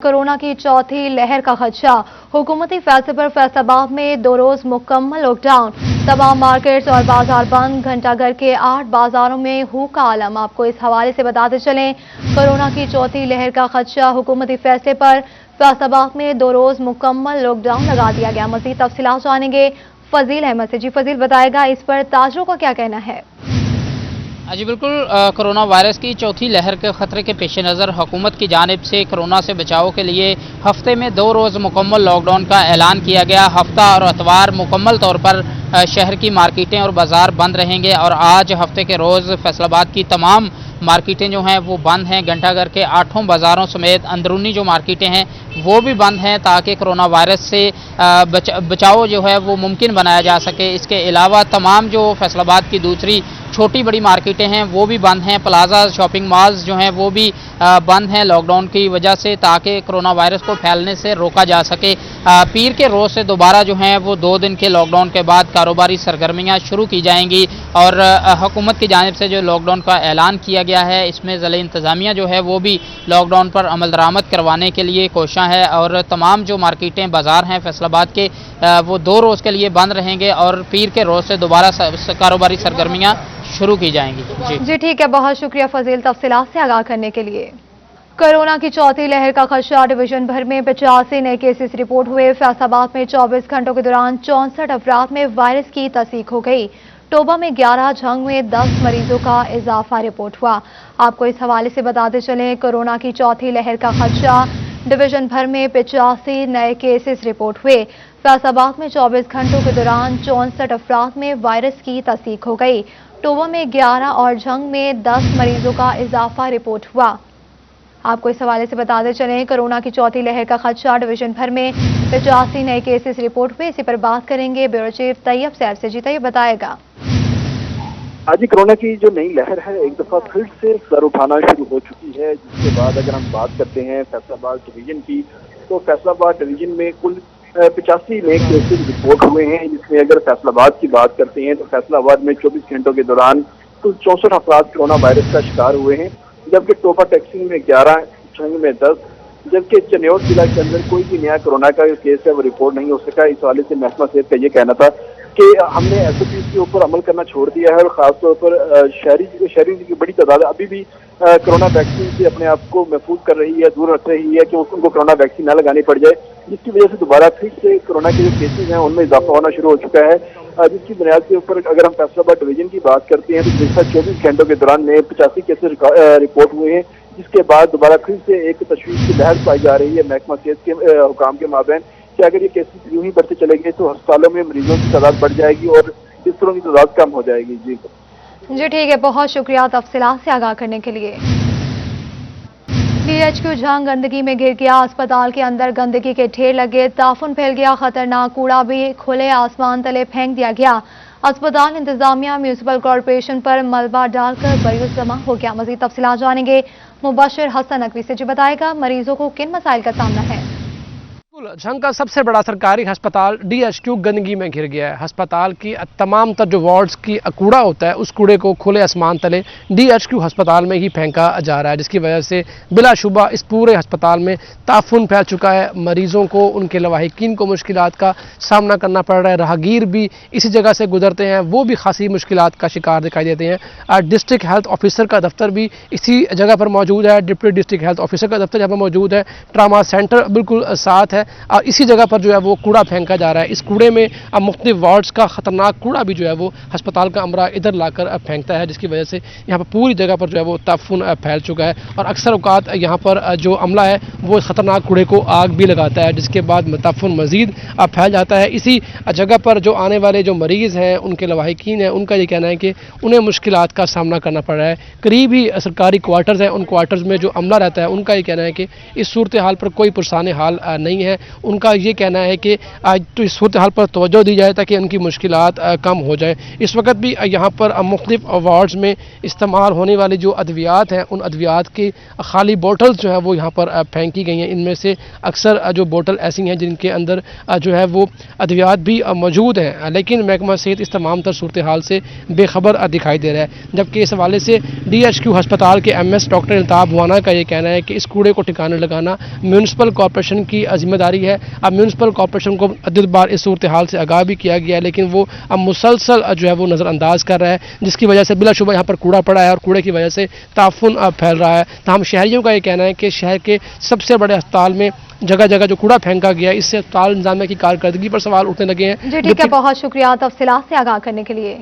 Corona की चौथी लहर का खदशा, हुकूमती फैसले पर फैसलाबाद में 2 रोज मुकम्मल लॉकडाउन, तमाम मार्केट्स और बाजार बंद, घंटाघर के 8 बाजारों में हू का आलम। आपको इस हवाले से बताते चलें, कोरोना की चौथी लहर का खदशा, हुकूमती फैसले पर फैसलाबाद में 2 रोज मुकम्मल लॉकडाउन लगा दिया गया। मज़ीद तफसीलात जानेंगे फजील अहमद से। जी फजील, बताएगा इस पर ताजरों का क्या कहना है? जी बिल्कुल, कोरोना वायरस की चौथी लहर के ख़तरे के पेश नज़र हुकूमत की जानिब से कोरोना से बचाव के लिए हफ्ते में 2 रोज़ मुकम्मल लॉकडाउन का ऐलान किया गया। हफ्ता और इतवार मुकम्मल तौर पर शहर की मार्केटें और बाज़ार बंद रहेंगे और आज हफ्ते के रोज़ फैसलाबाद की तमाम मार्केटें जो हैं वो बंद हैं। घंटाघर के 8 बाज़ारों समेत अंदरूनी जो मार्केटें हैं वो भी बंद हैं ताकि कोरोना वायरस से बचाव जो है वो मुमकिन बनाया जा सके। इसके अलावा तमाम जो फैसलाबाद की दूसरी छोटी बड़ी मार्केटें हैं वो भी बंद हैं। प्लाजा शॉपिंग मॉल्स जो हैं वो भी बंद हैं लॉकडाउन की वजह से, ताकि कोरोना वायरस को फैलने से रोका जा सके। पीर के रोज़ से दोबारा जो हैं वो 2 दिन के लॉकडाउन के बाद कारोबारी सरगर्मियां शुरू की जाएंगी और हुकूमत की जानिब से जो लॉकडाउन का ऐलान किया गया है इसमें ज़िला इंतज़ामिया जो है वो भी लॉकडाउन पर अमल दरामद करवाने के लिए कोशिश है और तमाम जो मार्केटें बाज़ार हैं फैसलाबाद के वो 2 रोज़ के लिए बंद रहेंगे और पीर के रोज़ से दोबारा कारोबारी सरगर्मियाँ शुरू की जाएंगी। जी ठीक है, बहुत शुक्रिया फजील तफसीलात से आगाह करने के लिए। कोरोना की चौथी लहर का खदशा, डिवीजन भर में 85 नए केसेस रिपोर्ट हुए। फैसलाबाद में 24 घंटों के दौरान 64 अफराद में वायरस की तस्दीक हो गई। टोबा में 11, झंग में 10 मरीजों का इजाफा रिपोर्ट हुआ। आपको इस हवाले से बताते चलें, कोरोना की चौथी लहर का खदशा, डिवीजन भर में 85 नए केसेस रिपोर्ट हुए। फैसलाबाद में 24 घंटों के दौरान 64 अफराद में वायरस की तस्दीक हो गई। टोबा में 11 और झंग में 10 मरीजों का इजाफा रिपोर्ट हुआ। आपको इस हवाले से बताते चलें, कोरोना की चौथी लहर का खदशा, डिवीजन भर में 85 नए केसेस रिपोर्ट हुए। इसी पर बात करेंगे ब्यूरो चीफ तैयब सैर से। जी तैयब, बताएगा। आज कोरोना की जो नई लहर है एक दफा फिर से सर उठाना शुरू हो चुकी है, जिसके बाद अगर हम बात करते हैं फैसलाबाद डिवीजन की, तो फैसलाबाद डिवीजन में कुल 85 नए केसेस रिपोर्ट हुए हैं। जिसमें अगर फैसलाबाद की बात करते हैं तो फैसलाबाद में 24 घंटों के दौरान कुल 64 अफराद कोरोना वायरस का शिकार हुए हैं, जबकि टोपा टैक्सी में 11, झंग में 10, जबकि चन्योट जिला के अंदर कोई भी नया कोरोना का केस है वो रिपोर्ट नहीं हो सका। इस वाले से महकमा सेहत का ये कहना था कि हमने SOP के ऊपर अमल करना छोड़ दिया है और खासतौर पर शहरी की बड़ी तादाद अभी भी कोरोना वैक्सीन से अपने आप को महफूज कर रही है, दूर रख रही है कि उनको कोरोना वैक्सीन न लगानी पड़ जाए, जिसकी वजह से दोबारा फिर से कोरोना के जो केसेज हैं उनमें इजाफा होना शुरू हो चुका है। जिसकी बुनियाद के ऊपर अगर हम फैसलाबाद डिवीजन की बात करते हैं तो पिछले 24 घंटों के दौरान नए 85 केसेज रिपोर्ट हुए हैं, जिसके बाद दोबारा फिर से एक तशवीश की लहर पाई जा रही है महकमा सेहत के हुकाम के माबैन कि अगर ये केसेस यूं ही बढ़ते चले गए तो अस्पतालों में मरीजों की तादाद बढ़ जाएगी और बिस्तरों की तादाद कम हो जाएगी। जी ठीक है, बहुत शुक्रिया तफसीलात से आगाह करने के लिए। DHQ झंग गंदगी में घिर गया, अस्पताल के अंदर गंदगी के ढेर लगे, ताफुन फैल गया, खतरनाक कूड़ा भी खुले आसमान तले फेंक दिया गया। अस्पताल इंतजामिया म्यूनिसिपल कॉरपोरेशन पर मलबा डालकर बरियों जमा हो गया। मजीद तफसीलात जानेंगे मुबशिर हसन नकवी से। जी बताएगा, मरीजों को किन मसाइल का सामना है? झंग का सबसे बड़ा सरकारी अस्पताल DHQ गंदगी में घिर गया है। अस्पताल की तमाम तर जो वार्ड्स की कूड़ा होता है उस कूड़े को खुले आसमान तले DHQ अस्पताल में ही फेंका जा रहा है, जिसकी वजह से बिलाशुबा इस पूरे अस्पताल में ताफुन फैल चुका है। मरीजों को, उनके लवाहिकीन को मुश्किलात का सामना करना पड़ रहा है। राहगीर भी इसी जगह से गुजरते हैं, वो भी खासी मुश्किलात का शिकार दिखाई देते हैं। डिस्ट्रिक्ट हेल्थ ऑफिसर का दफ्तर भी इसी जगह पर मौजूद है, डिप्टी डिस्ट्रिक्ट हेल्थ ऑफिसर का दफ्तर यहाँ पर मौजूद है। ट्रामा सेंटर बिल्कुल साथ है और इसी जगह पर जो है वो कूड़ा फेंका जा रहा है। इस कूड़े में अब मुख्तलिफ वार्ड्स का खतरनाक कूड़ा भी जो है वो अस्पताल का अमरा इधर लाकर फेंकता है, जिसकी वजह से यहाँ पर पूरी जगह पर जो है वो ताफुन फैल चुका है और अक्सर औकात यहाँ पर जो अमला है वो खतरनाक कूड़े को आग भी लगाता है, जिसके बाद ताफुन मजीद फैल जाता है। इसी जगह पर जो आने वाले जो मरीज़ हैं, उनके लवाहिकीन हैं, उनका ये कहना है कि उन्हें मुश्किलात का सामना करना पड़ रहा है। करीब ही सरकारी क्वार्टर्स हैं, उन क्वार्टर्स में जो अमला रहता है उनका ये कहना है कि इस सूरत हाल पर कोई पुरसाने हाल नहीं है। ان کا یہ کہنا ہے کہ تو اس صورتحال پر توجہ دی جائے تاکہ ان کی مشکلات کم ہو جائیں۔ اس وقت بھی یہاں پر مختلف وارڈز میں استعمال ہونے والی جو ادویات ہیں ان ادویات کی خالی بوٹلز جو ہیں وہ یہاں پر پھینکی گئی ہیں۔ ان میں سے اکثر جو بوٹل ایسی ہیں جن کے اندر جو ہے وہ ادویات بھی موجود ہیں، لیکن محکمہ صحت اس تمام تر صورتحال سے بے خبر دکھائی دے رہا ہے، جبکہ اس حوالے سے ڈی ایچ کیو ہسپتال کے ایم ایس ڈاکٹر الطاف وانا کا یہ کہنا ہے کہ اس کوڑے کو ٹھکانے لگانا میونسپل کارپوریشن کی ذمہ داری ہے۔ اب میونسپل کارپوریشن کو عدد بار اس صورتحال سے آگاہ بھی کیا گیا ہے، لیکن وہ اب مسلسل جو ہے وہ نظر انداز کر رہا ہے، جس کی وجہ سے بلا شبہ یہاں پر کوڑا پڑا ہے اور کوڑے کی وجہ سے تعفن پھیل رہا ہے۔ تاہم شہریوں کا یہ کہنا ہے کہ شہر کے سب سے بڑے ہسپتال میں جگہ جگہ جو کوڑا پھینکا گیا ہے اس سے ہسپتال انتظامیہ کی کارکردگی پر سوال اٹھنے لگے ہیں۔ جی ٹھیک ہے، بہت شکریہ تفصیلات سے آگاہ کرنے کے لیے۔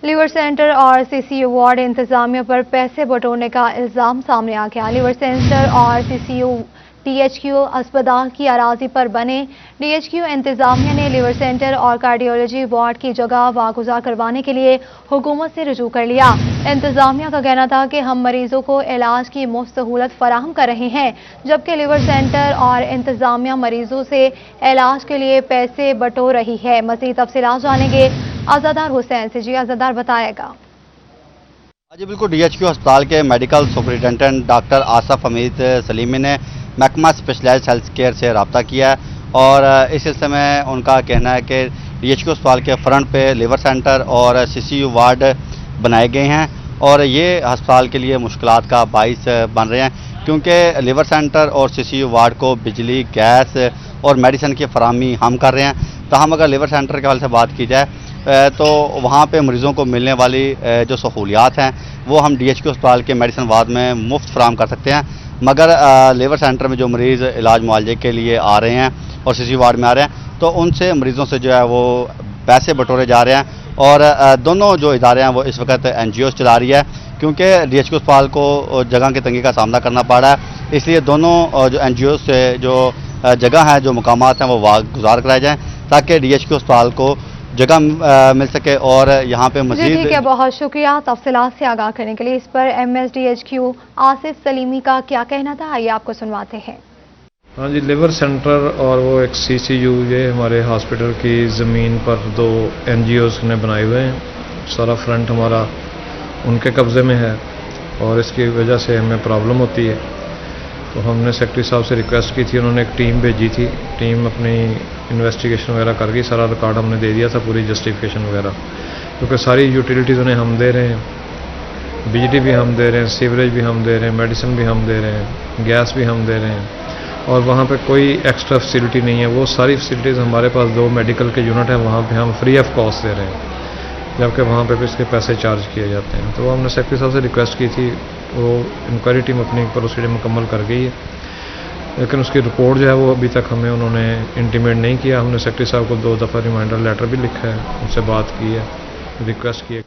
لیور سینٹر اور سی سی یو وارڈ انتظامیہ پر پیسے بٹورنے کا الزام سامنے آ گیا۔ لیور سینٹر اور سی سی یو ڈی ایچ کیو اسپتال کی اراضی پر بنے ڈی ایچ کیو انتظامیہ نے لیور سینٹر اور کارڈیولوجی وارڈ کی جگہ واگزار کروانے کے لیے حکومت سے رجوع کر لیا۔ انتظامیہ کا کہنا تھا کہ ہم مریضوں کو علاج کی مفت سہولت فراہم کر رہے ہیں، جبکہ لیور سینٹر اور انتظامیہ مریضوں سے علاج کے لیے پیسے بٹور رہی ہے۔ مزید تفصیلات جانیں گے عزادار حسین سے۔ جی عزادار بتائے گا۔ جی بالکل، ڈی ایچ کیو اسپتال کے میڈیکل سپرنٹینڈنٹ ڈاکٹر آصف حمید سلیمی نے محکمہ اسپیشلائزڈ ہیلتھ کیئر سے رابطہ کیا ہے اور اس سلسلے میں ان کا کہنا ہے کہ ڈی ایچ کیو اسپتال کے فرنٹ پہ لیور سینٹر اور سی سی یو وارڈ بنائے گئے ہیں اور یہ ہسپتال کے لیے مشکلات کا باعث بن رہے ہیں، کیونکہ لیور سینٹر اور سی سی یو وارڈ کو بجلی، گیس اور میڈیسن کی فراہمی ہم کر رہے ہیں۔ تاہم اگر لیور سینٹر کے حوالے سے بات کی جائے تو وہاں پہ مریضوں کو ملنے والی جو سہولیات ہیں وہ ہم ڈی ایچ کیو اسپتال کے میڈیسن وارڈ میں مفت فراہم کر سکتے ہیں، مگر لیور سینٹر میں جو مریض علاج معالجے کے لیے آ رہے ہیں اور سی سی وارڈ میں آ رہے ہیں تو ان سے مریضوں سے جو ہے وہ پیسے بٹورے جا رہے ہیں اور دونوں جو ادارے ہیں وہ اس وقت این جی اوز چلا رہی ہے، کیونکہ ڈی ایچ کیو اسپتال کو جگہ کی تنگی کا سامنا کرنا پڑ رہا ہے، اس لیے دونوں جو این جی اوز سے جو جگہ ہیں، جو مقامات ہیں وہ واگزار کرائے جائیں تاکہ ڈی ایچ کیو اسپتال کو جگہ مل سکے اور یہاں پہ جی مزید ٹھیک ہے، بہت شکریہ تفصیلات سے آگاہ کرنے کے لیے۔ اس پر M S D H Q Asif Salimi کا کیا کہنا تھا، آئیے آپ کو سنواتے ہیں۔ ہاں جی، لیور سینٹر اور وہ ایک سی سی یو یہ ہمارے ہاسپٹل کی زمین پر دو این جی اوز نے بنائے ہوئے ہیں، سارا فرنٹ ہمارا ان کے قبضے میں ہے اور اس کی وجہ سے ہمیں پرابلم ہوتی ہے۔ تو ہم نے سیکرٹری صاحب سے ریکویسٹ کی تھی، انہوں نے ایک ٹیم بھیجی تھی، ٹیم اپنی انویسٹیگیشن وغیرہ کر گئی، سارا ریکارڈ ہم نے دے دیا تھا، پوری جسٹیفیکیشن وغیرہ، کیونکہ ساری یوٹیلیٹیز انہیں ہم دے رہے ہیں، بجلی بھی ہم دے رہے ہیں، سیوریج بھی ہم دے رہے ہیں، میڈیسن بھی ہم دے رہے ہیں، گیس بھی ہم دے رہے ہیں اور وہاں پہ کوئی ایکسٹرا فیسلٹی نہیں ہے۔ وہ ساری فیسلٹیز ہمارے پاس دو میڈیکل کے یونٹ ہیں، وہاں پہ ہم فری آف کاسٹ دے رہے ہیں، جبکہ وہاں پہ اس کے پیسے چارج کیے جاتے ہیں۔ تو ہم نے سیکرٹری صاحب سے ریکویسٹ کی تھی، وہ انکوائری ٹیم اپنی پروسیجر مکمل کر گئی ہے، لیکن اس کی رپورٹ جو ہے وہ ابھی تک ہمیں انہوں نے انٹیمیٹ نہیں کیا۔ ہم نے سیکرٹری صاحب کو 2 دفعہ ریمائنڈر لیٹر بھی لکھا ہے، ان سے بات کی ہے، ریکویسٹ کی ہے۔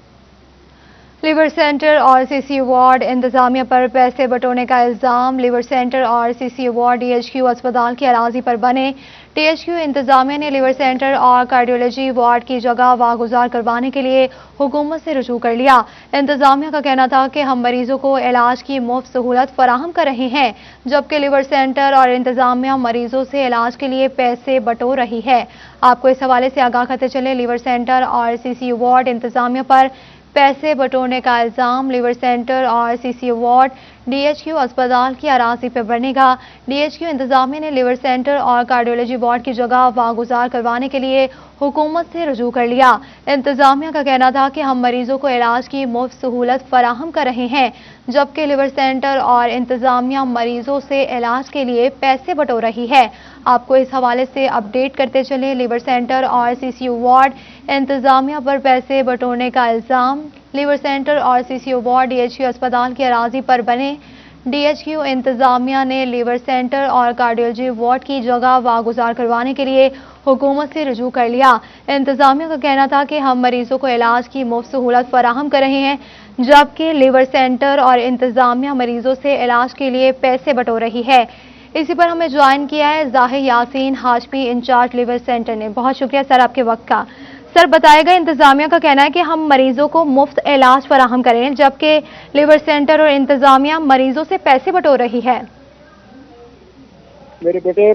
لیور سینٹر اور سی سی وارڈ انتظامیہ پر پیسے بٹورنے کا الزام۔ لیور سینٹر اور سی سی وارڈ ڈی ایچ کیو اسپتال کی اراضی پر بنے ڈی ایچ کیو انتظامیہ نے لیور سینٹر اور کارڈیولوجی وارڈ کی جگہ واگزار کروانے کے لیے حکومت سے رجوع کر لیا۔ انتظامیہ کا کہنا تھا کہ ہم مریضوں کو علاج کی مفت سہولت فراہم کر رہے ہیں، جبکہ لیور سینٹر اور انتظامیہ مریضوں سے علاج کے لیے پیسے بٹور رہی ہے۔ آپ کو اس حوالے سے آگاہ کرتے چلے، لیور سینٹر اور سی سی وارڈ انتظامیہ پر پیسے بٹورنے کا الزام۔ لیور سینٹر اور سی سی وارڈ ڈی ایچ کیو اسپتال کی اراضی پر بنے گا۔ ڈی ایچ کیو انتظامیہ نے لیور سینٹر اور کارڈیولوجی وارڈ کی جگہ واگزار کروانے کے لیے حکومت سے رجوع کر لیا۔ انتظامیہ کا کہنا تھا کہ ہم مریضوں کو علاج کی مفت سہولت فراہم کر رہے ہیں، جبکہ لیور سینٹر اور انتظامیہ مریضوں سے علاج کے لیے پیسے بٹور رہی ہے۔ آپ کو اس حوالے سے اپڈیٹ کرتے چلے، لیور سینٹر اور سی سی وارڈ انتظامیہ پر پیسے بٹورنے کا الزام۔ لیور سینٹر اور سی سی وارڈ ڈی ایچ کیو اسپتال کی اراضی پر بنے ڈی ایچ کیو انتظامیہ نے لیور سینٹر اور کارڈیولوجی وارڈ کی جگہ واگزار کروانے کے لیے حکومت سے رجوع کر لیا۔ انتظامیہ کا کہنا تھا کہ ہم مریضوں کو علاج کی مفت سہولت فراہم کر رہے ہیں، جبکہ لیور سینٹر اور انتظامیہ مریضوں سے علاج کے لیے پیسے بٹور رہی ہے۔ اسی پر ہمیں جوائن کیا ہے Zahir Yasin Hashmi, incharge liver centre نے۔ بہت شکریہ سر آپ کے وقت کا۔ سر بتائے گا، انتظامیہ کا کہنا ہے کہ ہم مریضوں کو مفت علاج فراہم کریں، جبکہ لیور سینٹر اور انتظامیہ مریضوں سے پیسے بٹور رہی ہے۔ میرے بیٹے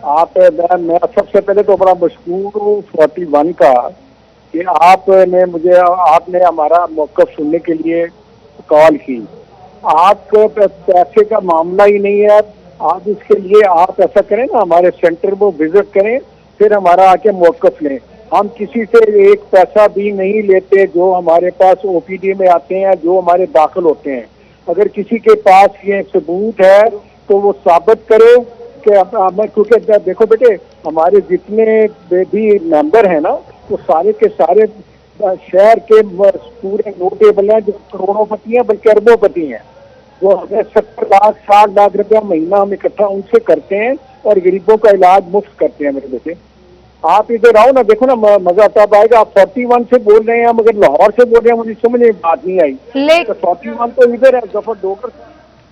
आप मैं सबसे पहले तो बड़ा मशहूर हूँ 41 का कि आपने हमारा मौक़िफ़ सुनने के लिए कॉल की। आप पैसे का मामला ही नहीं है, आप इसके लिए आप ऐसा करें ना, हमारे सेंटर को विजिट करें, फिर हमारा आके मौक़िफ़ लें। हम किसी से एक पैसा भी नहीं लेते जो हमारे पास ओपीडी में आते हैं, जो हमारे दाखिल होते हैं। अगर किसी के पास ये सबूत है तो वो साबित करे कि क्योंकि देखो बेटे, हमारे जितने भी मेंबर हैं ना, वो सारे के सारे शहर के पूरे नोटेबल हैं, जो करोड़ोंपति हैं बल्कि अरबोंपति हैं। वो हमें 70 लाख 60 लाख रुपया महीना हम इकट्ठा उनसे करते हैं और गरीबों का इलाज मुफ्त करते हैं। मेरे बेटे, आप इधर आओ ना, देखो ना, मजा तब आएगा। आप 41 से बोल रहे हैं, मगर लाहौर से बोल रहे हैं, मुझे समझ में बात नहीं आई। तो 41 तो इधर है, जफर डोगर।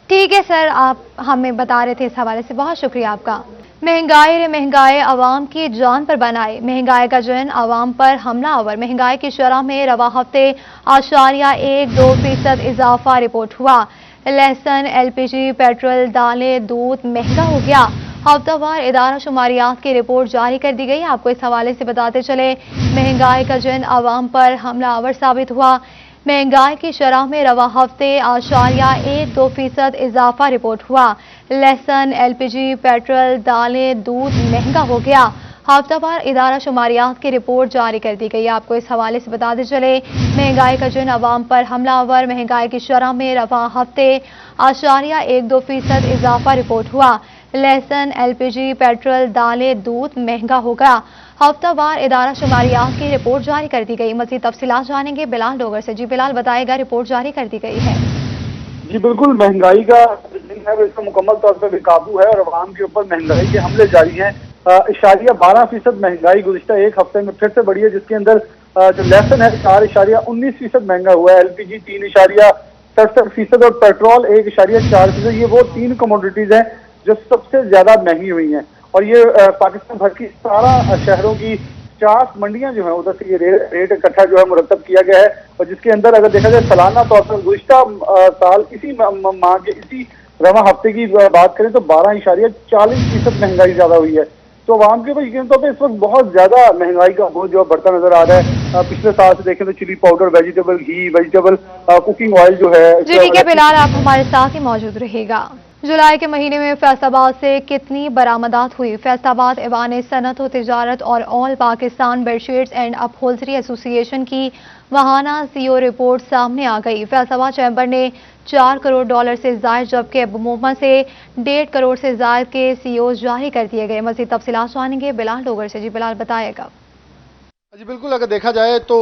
ठीक है सर, आप हमें बता रहे थे इस हवाले से, बहुत शुक्रिया आपका। महंगाई रे महंगाई आवाम की जान पर बनाए, महंगाई का जन आवाम पर हमला आवर। महंगाई की शरह में रवा हफ्ते 8.12% इजाफा रिपोर्ट हुआ। लहसुन, एलपीजी, पेट्रोल, दालें, दूध महंगा हो गया। हफ्तावार इदारा शुमारियात की रिपोर्ट जारी कर दी गई। आपको इस हवाले से बताते चले, महंगाई का जन आवाम पर हमला आवर साबित हुआ। महंगाई की शरह में रवा हफ्ते 8.12% इजाफा रिपोर्ट हुआ। लहसुन, एलपीजी, पेट्रोल, दालें, दूध महंगा हो गया। हफ्तावार इदारा शुमारियात की रिपोर्ट जारी कर दी गई। आपको इस हवाले से बताते चले, महंगाई का जन आवाम पर हमला आवर। महंगाई की शरह में रवा हफ्ते 8.12% इजाफा रिपोर्ट हुआ। लहसुन, एलपीजी, पेट्रोल, दालें, दूध महंगा हो गया। हफ्तावार इदारा शुमारियात की रिपोर्ट जारी कर दी गई। मज़ीद तफसीलात जानेंगे बिलाल डोगर से। जी बिलाल, बताएगा, रिपोर्ट जारी कर दी गई है। जी बिल्कुल, महंगाई का है वो इसका मुकम्मल तौर पर बेकाबू है और अवाम के ऊपर महंगाई के हमले जारी हैं। 12% महंगाई गुज़िश्ता एक हफ्ते में फिर से बढ़ी है, जिसके अंदर जो लहसुन है 4.19% महंगा हुआ है, एलपीजी 3.67% और पेट्रोल 1.4%। ये वो 3 कमोडिटीज हैं जो सबसे ज्यादा महंगी हुई हैं। और ये पाकिस्तान भर की 17 शहरों की 50 मंडियां जो है उधर से ये रेट इकट्ठा जो है मुरतब किया गया है। और जिसके अंदर अगर देखा जाए सालाना तौर पर गुज़िश्ता साल इसी माह के इसी रवा हफ्ते की बात करें तो 12.40% महंगाई ज्यादा हुई है। तो आवाम के ऊपर यकीन तौर पर इस वक्त बहुत ज्यादा महंगाई का बोझ जो बढ़ता नजर आ रहा है। पिछले साल से देखें तो चिली पाउडर, वेजिटेबल घी, वेजिटेबल कुकिंग ऑयल जो है। जी ठीक है बिलाल, आप हमारे साथ ही मौजूद रहेगा। जुलाई के महीने में फैसलाबाद से कितनी बरामदात हुई? फैसलाबाद ऐवान सनत व तिजारत और all Pakistan bedsheets and upholstery association की माहाना सीओ रिपोर्ट सामने आ गई। फैसलाबाद चैम्बर ने $4 करोड़ से जायद, जबकि अमूमा से 1.5 करोड़ से जायद के सीओ जारी कर दिए गए। मज़ीद तफसीलात जानेंगे बिलाल डोगर से। जी बिलाल, बताएगा। जी बिल्कुल, अगर देखा जाए तो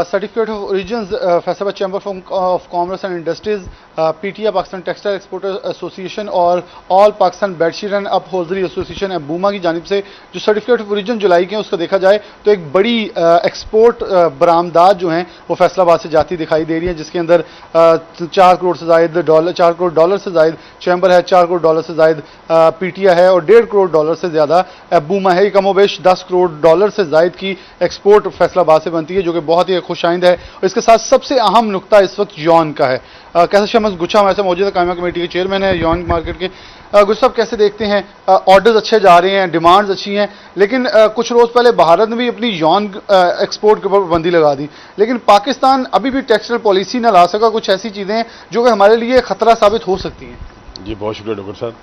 certificate of origin Faisalabad chamber of commerce and industries, PTI Pakistan textile exporter association और all Pakistan bedsheet and upholstery association अबूमा की जानिब से जो सर्टिफिकेट ऑफ ओरिजिन जुलाई के हैं उसका देखा जाए तो एक बड़ी एक्सपोर्ट बरामदात जो हैं वो फैसलाबाद से जाती दिखाई दे रही है, जिसके अंदर 4 करोड़ से जायद डॉलर, 4 करोड़ डॉलर से जायद चैम्बर है, 4 करोड़ डॉलर से जायद पीटीआई है और 1.5 करोड़ डॉलर से ज़्यादा अबूमा है। कमोबेश 10 करोड़ डॉलर से जायद की एक्सपोर्ट फैसलाबाद से बनती है, जो कि बहुत ही खुशाइंद है। और इसके साथ सबसे अहम नुकता इस वक्त यौन का है। कैसे शमस गुच्छा हमारे साथ मौजूद है, कायमा कमेटी के चेयरमैन है यौन मार्केट के। गुच्छा साहब, कैसे देखते हैं, ऑर्डर्स अच्छे जा रहे हैं, डिमांड्स अच्छी हैं, लेकिन कुछ रोज पहले भारत ने भी अपनी यौन एक्सपोर्ट के ऊपर पाबंदी लगा दी, लेकिन पाकिस्तान अभी भी टेक्सटाइल पॉलिसी न ला सका। कुछ ऐसी चीजें हैं जो कि हमारे लिए खतरा साबित हो सकती हैं। जी बहुत शुक्रिया डॉक्टर साहब।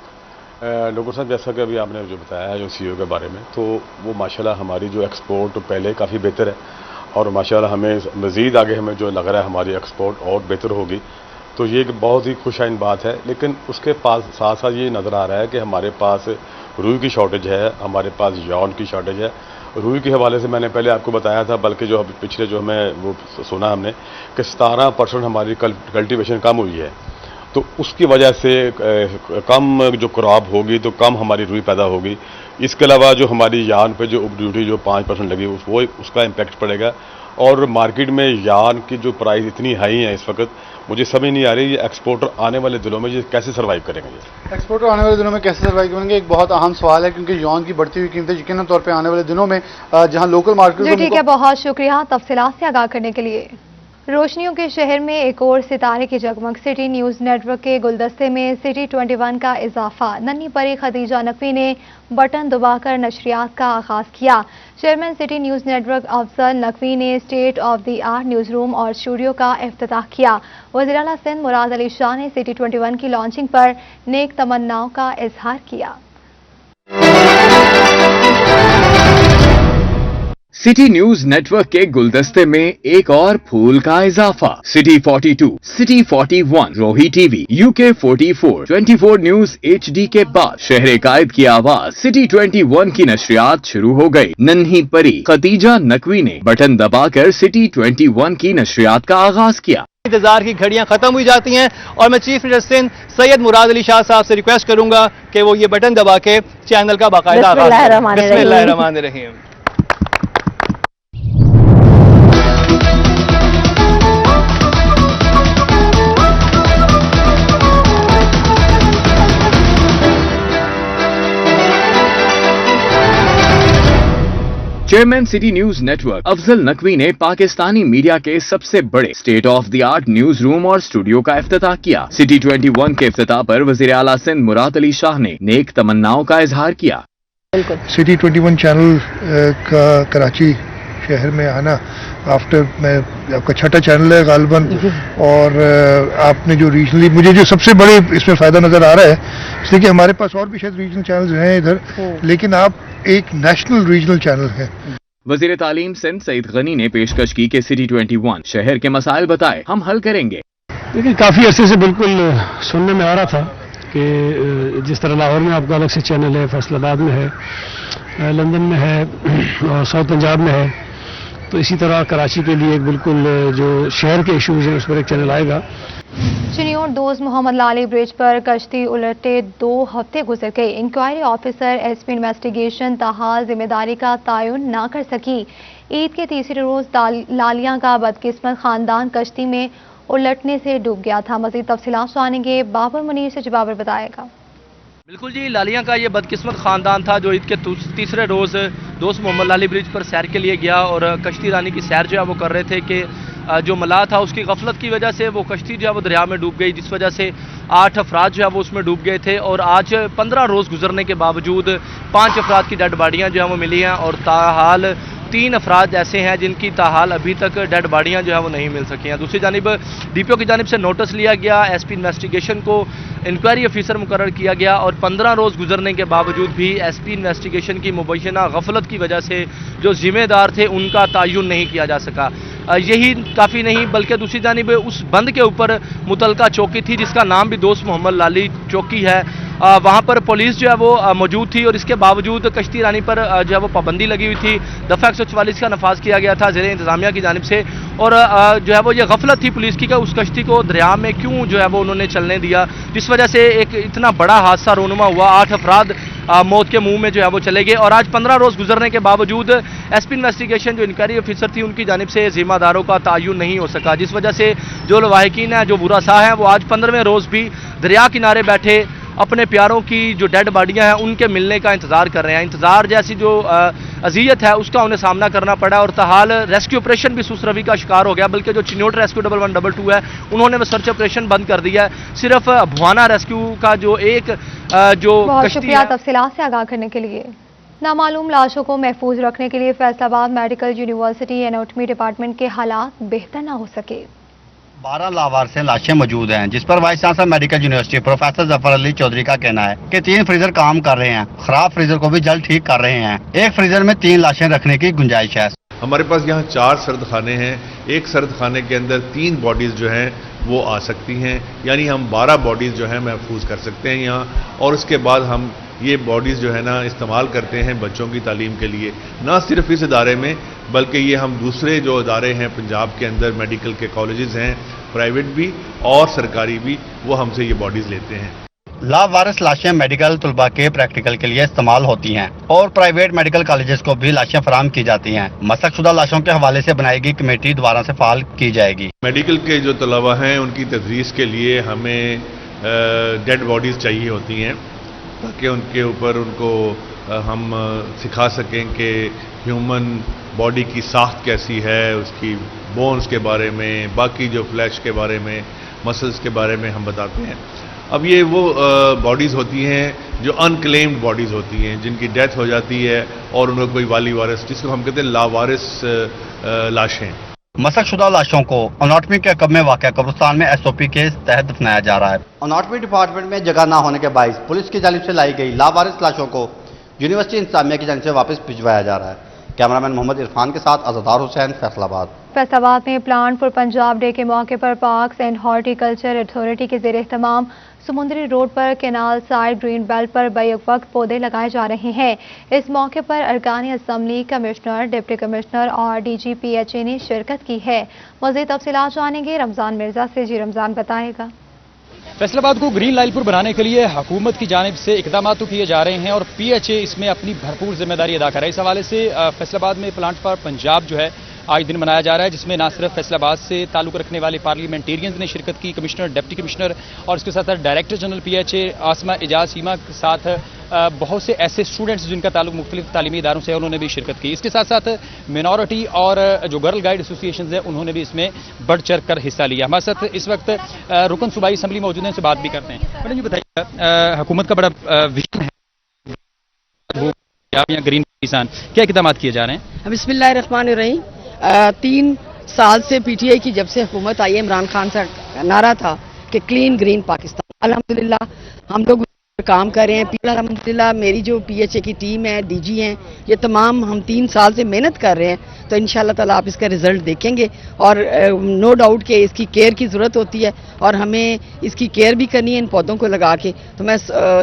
डॉक्टर साहब, जैसा कि अभी आपने जो बताया है जो सीईओ के बारे में, तो वो माशाल्लाह हमारी जो एक्सपोर्ट पहले काफ़ी बेहतर है और माशाल्लाह हमें मज़ीद आगे हमें जो लग रहा है हमारी एक्सपोर्ट और बेहतर होगी, तो ये एक बहुत ही खुशाइन बात है। लेकिन उसके पास साथ साथ ये नज़र आ रहा है कि हमारे पास रुई की शॉर्टेज है, हमारे पास यौन की शॉर्टेज है। रुई के हवाले से मैंने पहले आपको बताया था, बल्कि जो अभी पिछले जो हमें वो सुना हमने कि 17% हमारी कल्टीवेशन कम हुई है, तो उसकी वजह से कम जो क्रॉप होगी तो कम हमारी रुई पैदा होगी। इसके अलावा जो हमारी यान पे जो ड्यूटी जो 5% लगी वो उसका इम्पैक्ट पड़ेगा। और मार्केट में यान की जो प्राइस इतनी हाई है इस वक्त, मुझे समझ नहीं आ रही ये एक्सपोर्टर आने वाले दिनों में ये कैसे सर्वाइव करेंगे। एक्सपोर्टर आने वाले दिनों में कैसे सर्वाइव करेंगे, एक बहुत अहम सवाल है, क्योंकि यौन की बढ़ती हुई कीमतें यकीनन तौर पर आने वाले दिनों में जहां लोकल मार्केट। जी ठीक है, बहुत शुक्रिया तफसीलात से आगाह करने के लिए। रोशनियों के शहर में एक और सितारे की जगमग। सिटी न्यूज़ नेटवर्क के गुलदस्ते में सिटी 21 का इजाफा। नन्ही परी खदीजा नकवी ने बटन दबाकर नशरियात का आगाज किया। Chairman city news network Afzal Naqvi ने state of the art news room और स्टूडियो का इफ्तिताह किया। वज़ीर आला सिंध मुराद अली शाह ने सिटी 21 की लॉन्चिंग पर नेक तमन्नाओं का इजहार किया। सिटी न्यूज नेटवर्क के गुलदस्ते में एक और फूल का इजाफा। सिटी 42, सिटी 41, रोही टीवी, UK 44, 24 न्यूज HD के बाद शहर कायद की आवाज सिटी 21 की नशरियात शुरू हो गई। नन्ही परी खदीजा नकवी ने बटन दबाकर सिटी 21 की नशरियात का आगाज किया। इंतजार की घड़ियां खत्म हुई जाती हैं और मैं चीफ एडिटर सिंध सैयद मुराद अली शाह साहब से रिक्वेस्ट करूंगा कि वो ये बटन दबा के चैनल का बाकायदा आगाज करें। बिस्मिल्लाहिर्रहमानिर्रहीम। Chairman city news network Afzal Naqvi ने पाकिस्तानी मीडिया के सबसे बड़े state of the art news room और स्टूडियो का इफ्तिताह किया। सिटी 21 के इफ्तिताह पर वज़ीर आला सिंध मुराद अली शाह ने नेक तमन्नाओं का इजहार किया। सिटी 21 चैनल का कराची शहर में आना आफ्टर मैं आपका छठा चैनल है गालिबन, और आपने जो रीजनली मुझे जो सबसे बड़े इसमें फ़ायदा नज़र आ रहा है इसलिए कि हमारे पास और भी शायद रीजनल चैनल्स हैं इधर, लेकिन आप एक नेशनल रीजनल चैनल है। वज़ीर तालीम सिंध सईद गनी ने पेशकश की कि सिटी 21 शहर के मसाइल बताए हम हल करेंगे। देखिए काफ़ी अरसे से बिल्कुल सुनने में आ रहा था कि जिस तरह लाहौर में आपका अलग से चैनल है, फैसलाबाद में है, लंदन में है और साउथ पंजाब में है, तो इसी तरह कराची के लिए एक बिल्कुल जो शहर के इश्यूज हैं उस पर एक चैनल आएगा। चिनियोर दोस्त मोहम्मद लाली ब्रिज पर कश्ती उलटे 2 हफ्ते गुजर गए। इंक्वायरी ऑफिसर SP इन्वेस्टिगेशन ताहाल जिम्मेदारी का तयन ना कर सकी। ईद के तीसरे रोज लालिया का बदकिस्मत खानदान कश्ती में उलटने से डूब गया था। मजीद तफसीलात जानेंगे बाबर मुनीर से। जबाबर बताएगा। बिल्कुल जी, लालिया का ये बदकिस्मत ख़ानदान था जो ईद के तीसरे रोज़ दोस्त मोहम्मद लाली ब्रिज पर सैर के लिए गया और कश्ती रानी की सैर जो है वो कर रहे थे कि जो मलाह था उसकी गफलत की वजह से वो कश्ती जो है वो दरिया में डूब गई, जिस वजह से 8 अफराद जो है वो उसमें डूब गए थे। और आज 15 रोज़ गुजरने के बावजूद 5 अफराद की डेड बॉडियाँ जो है वो मिली हैं और ताहाल 3 अफराद ऐसे हैं जिनकी ताहाल अभी तक डेड बॉडियाँ जो है वो नहीं मिल सकी हैं। दूसरी जानिब DPO की जानिब से नोटिस लिया गया, SP इन्वेस्टिगेशन को इंक्वायरी ऑफिसर मुकर्रर किया गया और 15 रोज़ गुजरने के बावजूद भी SP इन्वेस्टिगेशन की मुबैना गफलत की वजह से जो जिम्मेदार थे उनका तयन नहीं किया जा सका। यही काफ़ी नहीं बल्कि दूसरी जानिब उस बंद के ऊपर मुतलका चौकी थी जिसका नाम भी दोस्त मोहम्मद लाली चौकी है, वहाँ पर पुलिस जो है वो मौजूद थी और इसके बावजूद कश्ती रानी पर जो है वो पाबंदी लगी हुई थी। दफ़ा 144 का नफाज किया गया था ज़ेरे इंतज़ामिया की जानिब से और जो है वो ये गफलत थी पुलिस की कि उस कश्ती को दरिया में क्यों जो है वो उन्होंने चलने दिया, जिस वजह से एक इतना बड़ा हादसा रोनुमा हुआ। 8 अफराद मौत के मुंह में जो है वो चले गए और आज 15 रोज़ गुजरने के बावजूद SP इन्वेस्टिगेशन जो इंक्वायरी ऑफिसर थी उनकी जानिब से जिम्मेदारों का तयन नहीं हो सका, जिस वजह से जो लवाहिकीन हैं, जो बुरा सा है, वो आज 15वें रोज़ भी दरिया किनारे बैठे अपने प्यारों की जो डेड बॉडियाँ हैं उनके मिलने का इंतज़ार कर रहे हैं। इंतज़ार जैसी जो अजियत है उसका उन्हें सामना करना पड़ा और ताहाल रेस्क्यू ऑपरेशन भी सुस्त रवि का शिकार हो गया, बल्कि जो चिन्योट रेस्क्यू 1122 है उन्होंने वो सर्च ऑपरेशन बंद कर दिया है। सिर्फ भुआना रेस्क्यू का जो एक जो बहुत शुक्रिया तफसीलात से आगाह करने के लिए। नामालूम लाशों को महफूज रखने के लिए Faisalabad medical university anatomy department के हालात बेहतर ना हो सके। 12 लावारिस लाशें मौजूद हैं, जिस पर vice chancellor medical university professor Zafar Ali Chaudhry का कहना है कि 3 फ्रीजर काम कर रहे हैं, खराब फ्रीजर को भी जल्द ठीक कर रहे हैं। एक फ्रीजर में 3 लाशें रखने की गुंजाइश है। हमारे पास यहाँ 4 सर्द खाने हैं, एक सर्द खाने के अंदर 3 बॉडीज जो हैं वो आ सकती हैं, यानी हम 12 बॉडीज जो हैं महफूज कर सकते हैं यहाँ। और उसके बाद हम ये बॉडीज़ जो है ना इस्तेमाल करते हैं बच्चों की तालीम के लिए, ना सिर्फ इस इदारे में बल्कि ये हम दूसरे जो इदारे हैं पंजाब के अंदर मेडिकल के कॉलेजेस हैं, प्राइवेट भी और सरकारी भी, वो हमसे ये बॉडीज़ लेते हैं। लावारिस लाशें मेडिकल तलबा के प्रैक्टिकल के लिए इस्तेमाल होती हैं और प्राइवेट मेडिकल कॉलेजेस को भी लाशें फराहम की जाती हैं। मसकशुदा लाशों के हवाले से बनाई गई कमेटी दोबारा से फाल की जाएगी। मेडिकल के जो तलबा हैं उनकी तदरीस के लिए हमें डेड बॉडीज़ चाहिए होती हैं ताकि उनके ऊपर उनको हम सिखा सकें कि ह्यूमन बॉडी की साख्त कैसी है, उसकी बोन्स के बारे में, बाकी जो फ्लैश के बारे में, मसल्स के बारे में हम बताते हैं। अब ये वो बॉडीज़ होती हैं जो अनक्लेम्ड बॉडीज़ होती हैं, जिनकी डेथ हो जाती है और उनको कोई वाली वारिस, जिसको हम कहते हैं लावारिस लाशें। मसकशुदा लाशों को अनाटमी के कब में वाक़ कब्रिस्तान में SOP के तहत दफनाया जा रहा है। अनाटमी डिपार्टमेंट में जगह ना होने के बाइस पुलिस की जानिब से लाई गई लावारिस लाशों को यूनिवर्सिटी इंतजामिया की जानिब से वापस भिजवाया जा रहा है। कैमरामैन मोहम्मद इरफान के साथ अज़दार हुसैन, फैसलाबाद। फैसलाबाद में प्लांट फॉर पंजाब डे के मौके पर पार्क्स एंड हॉर्टिकल्चर अथॉरिटी के ज़ेर एहतमाम समुंदरी रोड पर कैनाल साइड ग्रीन बेल्ट पर बैक वक्त पौधे लगाए जा रहे हैं। इस मौके पर अरकानी असम्बली, कमिश्नर, डिप्टी कमिश्नर और DGPHA ने शिरकत की है। मज़ीद तफसीलात जानेंगे रमज़ान मिर्जा से। जी रमज़ान बताएगा। फैसलाबाद को ग्रीन लाइट पर बनाने के लिए हुकूमत की जानिब से इकदाम तो किए जा रहे हैं और PHA इसमें अपनी भरपूर जिम्मेदारी अदा कर रहा है। इस हवाले से फैसलाबाद में प्लांट फॉर पंजाब जो है आज दिन मनाया जा रहा है, जिसमें ना सिर्फ फैसलाबाद से ताल्लुक़ रखने वाले पार्लियामेंटेरियंस ने शिरकत की, कमिश्नर, डिप्टी कमिश्नर और इसके साथ साथ डायरेक्टर जनरल PHA आसमा एजाज सीमा के साथ बहुत से ऐसे स्टूडेंट्स जिनका ताल्लुक मुख्तलिफ तालीमी इदारों से है, उन्होंने भी शिरकत की। इसके साथ साथ मिनॉरिटी और जो गर्ल गाइड एसोसिएशन है उन्होंने भी इसमें बढ़ चढ़ कर हिस्सा लिया। हमारे साथ इस वक्त रुकन सूबाई असम्बली मौजूद हैं, उनसे बात भी करते हैं। मैडम जी बताइएगा, हुकूमत का बड़ा विजन है या ग्रीन किसान, क्या इक़दाम किए जा रहे हैं? बिस्मिल्लाहिर्रहमानिर्रहीम। 3 साल से PTI की जब से हुकूमत आई है, इमरान खान साहब नारा था कि क्लीन ग्रीन पाकिस्तान। अल्हम्दुलिल्लाह हम लोग काम कर रहे हैं। अल्हम्दुलिल्लाह मेरी जो PHA की टीम है, DG हैं, ये तमाम हम 3 साल से मेहनत कर रहे हैं, तो इंशाल्लाह ताला आप इसका रिजल्ट देखेंगे। और नो डाउट कि इसकी केयर की ज़रूरत होती है और हमें इसकी केयर भी करनी है इन पौधों को लगा के। तो मैं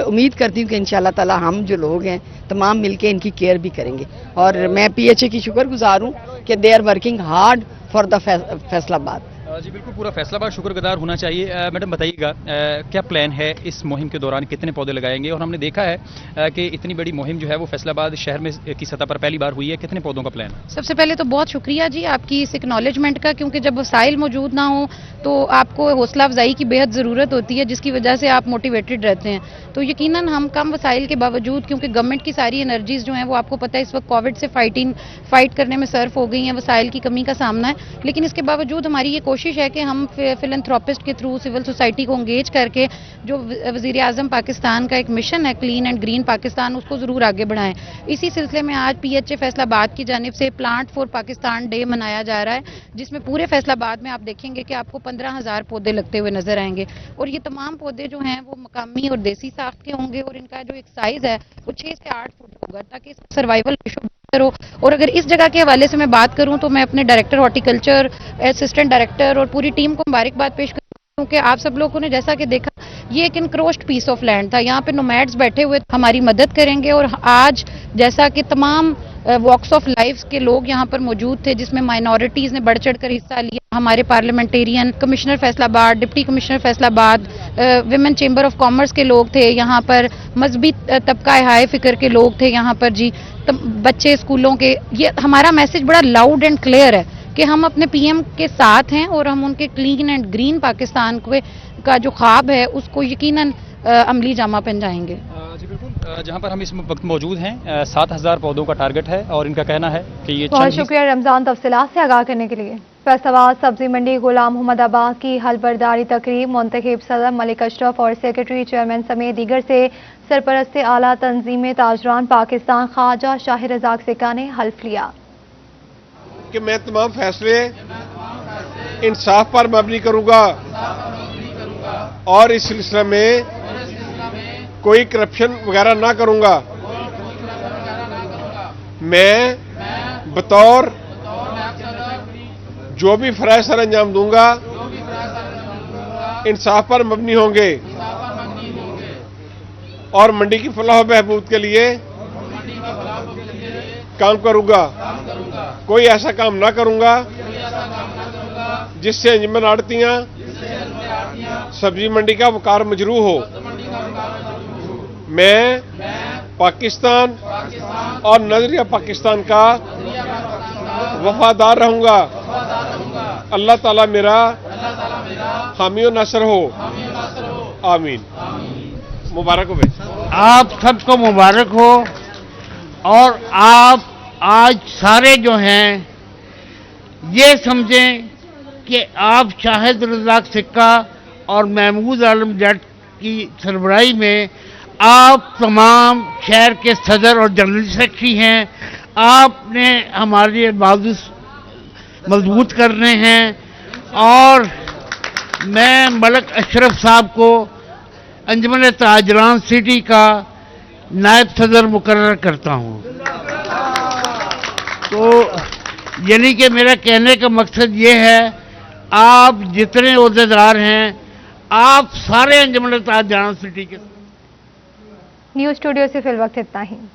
उम्मीद करती हूँ कि इंशाल्लाह ताला हम जो लोग हैं तमाम मिलके इनकी केयर भी करेंगे। और मैं PHA की शुक्रगुजार हूँ कि they are working hard for the Faisalabad. जी बिल्कुल, पूरा फैसलाबाद शुक्रगुजार होना चाहिए। मैडम बताइएगा, क्या प्लान है इस मुहिम के दौरान, कितने पौधे लगाएंगे? और हमने देखा है कि इतनी बड़ी मुहिम जो है वो फैसलाबाद शहर में की सतह पर पहली बार हुई है, कितने पौधों का प्लान है? सबसे पहले तो बहुत शुक्रिया जी आपकी इस एक्नॉलेजमेंट का, क्योंकि जब वसाइल मौजूद ना हो तो आपको हौसला अफजाई की बेहद ज़रूरत होती है, जिसकी वजह से आप मोटिवेटेड रहते हैं। तो यकीनन हम कम वसाइल के बावजूद, क्योंकि गवर्नमेंट की सारी एनर्जीज जो हैं वो आपको पता है इस वक्त कोविड से फाइट करने में सर्फ हो गई हैं, वसाइल की कमी का सामना है, लेकिन इसके बावजूद हमारी ये कोशिश है कि हम फिलैंथ्रोपिस्ट के थ्रू सिविल सोसाइटी को एंगेज करके जो वज़ीर आज़म पाकिस्तान का एक मिशन है क्लीन एंड ग्रीन पाकिस्तान, उसको ज़रूर आगे बढ़ाएं। इसी सिलसिले में आज PHA फैसलाबाद की जानिब से प्लांट फॉर पाकिस्तान डे मनाया जा रहा है, जिसमें पूरे फैसलाबाद में आप देखेंगे कि आपको 15,000 पौधे लगते हुए नजर आएंगे। और ये तमाम पौधे जो हैं वो मकामी और देसी साख्त के होंगे और इनका जो एक साइज़ है वो 6 से 8 फुट होगा, ताकि इसका सर्वाइवल रेशो बेहतर हो। और अगर इस जगह के हवाले से मैं बात करूं तो मैं अपने डायरेक्टर हॉर्टिकल्चर, असिस्टेंट डायरेक्टर और पूरी टीम को मुबारकबाद पेश करती हूं कि आप सब लोगों ने जैसा कि देखा, ये एक इनक्रोच्ड पीस ऑफ लैंड था, यहाँ पे नोमैड्स बैठे हुए हमारी मदद करेंगे। और आज जैसा कि तमाम वॉक्स ऑफ लाइफ के लोग यहाँ पर मौजूद थे, जिसमें माइनॉरिटीज़ ने बढ़ चढ़ कर हिस्सा लिया, हमारे parliamentarian, commissioner Faisalabad, deputy commissioner Faisalabad, women chamber of commerce के लोग थे यहाँ पर, मजहबी तबका हाई फिक्र के लोग थे यहाँ पर जी, बच्चे स्कूलों के। ये हमारा मैसेज बड़ा लाउड एंड क्लियर है कि हम अपने PM के साथ हैं और हम उनके क्लीन एंड ग्रीन पाकिस्तान का जो ख्वाब है उसको यकीनन अमली जामा पहनाएंगे। जी बिल्कुल, जहाँ पर हम इस वक्त मौजूद हैं 7,000 पौधों का टारगेट है और इनका कहना है कि ये बहुत शुक्रिया रमजान तफसीलात से आगाह करने के लिए। फैसलाबाद सब्जी मंडी गुलाम मोहम्मदाबाद की हलबरदारी तकरीब मुंतखब सदर मलिक अशरफ और सेक्रेटरी चेयरमैन समेत दीगर से सरपरस्त आला तंजीम ताजरान पाकिस्तान ख्वाजा शाहिर रज़ाक सिक्का ने हल्फ लिया कि मैं तमाम फैसले इंसाफ पर मबनी करूंगा और इस सिलसिले में कोई करप्शन वगैरह ना करूंगा। मैं बतौर जो भी फराइज़ सर अंजाम दूंगा इंसाफ पर मबनी होंगे और मंडी की फलाह बहबूद के लिए काम करूंगा। कोई ऐसा काम ना करूंगा जिससे अंजुमन आड़तियां सब्जी मंडी का वकार मजरूह हो। मैं पाकिस्तान और नजरिया पाकिस्तान का वफादार रहूंगा। अल्लाह ताला मेरा हामी और नासर हो, आमीन। मुबारक हो भाई। आप सबको मुबारक हो और आप आज सारे जो हैं ये समझें कि आप शाहिद रज़ाक सिक्का और महमूद आलम जट की सरबराही में आप तमाम शहर के सदर और जनरल सेक्रेटरी हैं। आपने हमारे बाजू मजबूत करने हैं और मैं मलक अशरफ साहब को अंजुमन ताजरान सिटी का नायब सदर मुकर्रर करता हूँ। तो यानी कि मेरा कहने का मकसद ये है, आप जितने ओहदेदार हैं आप सारे अंजुमन ताजरान सिटी के। न्यूज़ स्टूडियो से फिल वक्त इतना ही।